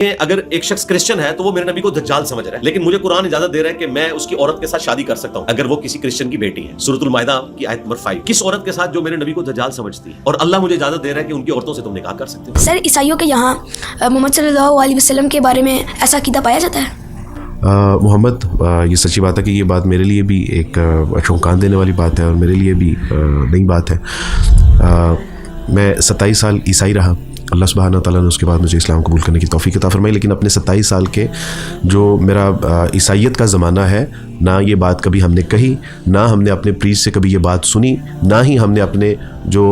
اگر ایک شخص کرسچن ہے تو وہ میرے نبی کو دجال سمجھ رہا ہے، لیکن مجھے قرآن اجازت دے رہا ہے کہ میں اس کی عورت کے ساتھ شادی کر سکتا ہوں اگر وہ کسی کرسچن کی بیٹی ہے۔ سورۃ المائدہ کی آیت نمبر 5۔ کس عورت کے ساتھ جو میرے نبی کو دجال سمجھتی ہے، اور اللہ مجھے اجازت دے رہا ہے کہ ان کی عورتوں سے تم نکاح کر سکتے ہو۔ سر، عیسائیوں کے یہاں محمد صلی اللہ علیہ وسلم کے بارے میں ایسا عقیدہ پایا جاتا ہے؟ محمد، یہ سچی بات ہے کہ یہ بات میرے لیے بھی ایک چونکان دینے والی بات ہے اور میرے لیے بھی نئی بات ہے۔ میں 27 سال عیسائی رہا، اللہ سبحانہ تعالیٰ نے اس کے بعد مجھے اسلام قبول کرنے کی توفیق عطا فرمائی، لیکن اپنے 27 سال کے جو میرا عیسائیت کا زمانہ ہے، نہ یہ بات کبھی ہم نے کہی، نہ ہم نے اپنے پریسٹ سے کبھی یہ بات سنی، نہ ہی ہم نے اپنے جو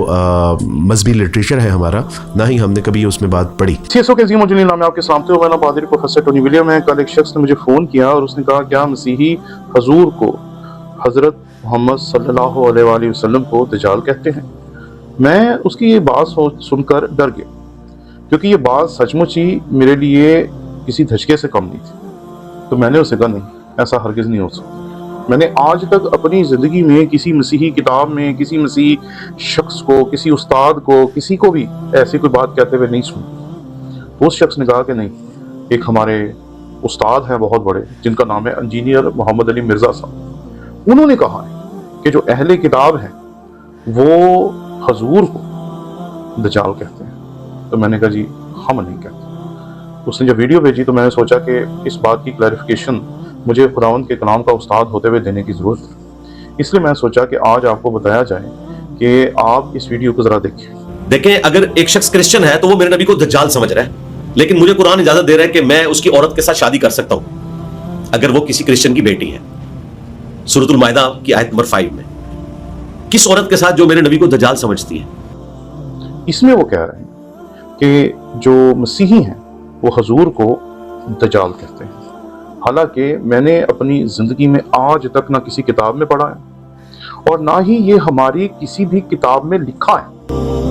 مذہبی لٹریچر ہے ہمارا، نہ ہی ہم نے کبھی اس میں بات پڑھی۔ CSO کے عظیم الجلیل نام میں آپ کے سلامتی ہو۔ میں پادری پروفیسر ٹونی ولیم ہے۔ کل ایک شخص نے مجھے فون کیا اور اس نے کہا کیا مسیحی حضور کو حضرت محمد صلی اللہ علیہ وآلہ وسلم کو دجال کہتے ہیں؟ میں اس کی یہ بات سن کر ڈر گیا، کیونکہ یہ بات سچ مچ ہی میرے لیے کسی دھچکے سے کم نہیں تھی۔ تو میں نے اسے کہا نہیں، ایسا ہرگز نہیں ہو سکتا۔ میں نے آج تک اپنی زندگی میں کسی مسیحی کتاب میں کسی مسیحی شخص کو، کسی استاد کو، کسی کو بھی ایسی کوئی بات کہتے ہوئے نہیں سنی۔ اس شخص نے کہا کہ نہیں، ایک ہمارے استاد ہیں بہت بڑے جن کا نام ہے انجینئر محمد علی مرزا صاحب، انہوں نے کہا ہے کہ جو اہل کتاب ہیں وہ حضور کو دجال کہتے ہیں۔ تو میں نے کہا جی ہم نہیں کہتے۔ اس نے جب ویڈیو بھیجی تو میں نے سوچا کہ اس بات کی کلیریفیکیشن مجھے خداوند کے کلام کا استاد ہوتے ہوئے دینے کی ضرورت ہے، اس لیے میں نے سوچا کہ آج آپ کو بتایا جائے کہ آپ اس ویڈیو کو ذرا دیکھیں، اگر ایک شخص کرسچن ہے تو وہ میرے نبی کو دجال سمجھ رہا ہے، لیکن مجھے قرآن اجازت دے رہا ہے کہ میں اس کی عورت کے ساتھ شادی کر سکتا ہوں اگر وہ کسی کرسچن کی بیٹی ہے۔ سورۃ المائدہ کی آیت نمبر 5 میں کس عورت کے ساتھ جو میرے نبی کو دجال سمجھتی ہے؟ اس میں وہ کہہ رہے ہیں کہ جو مسیحی ہیں وہ حضور کو دجال کہتے ہیں، حالانکہ میں نے اپنی زندگی میں آج تک نہ کسی کتاب میں پڑھا ہے اور نہ ہی یہ ہماری کسی بھی کتاب میں لکھا ہے۔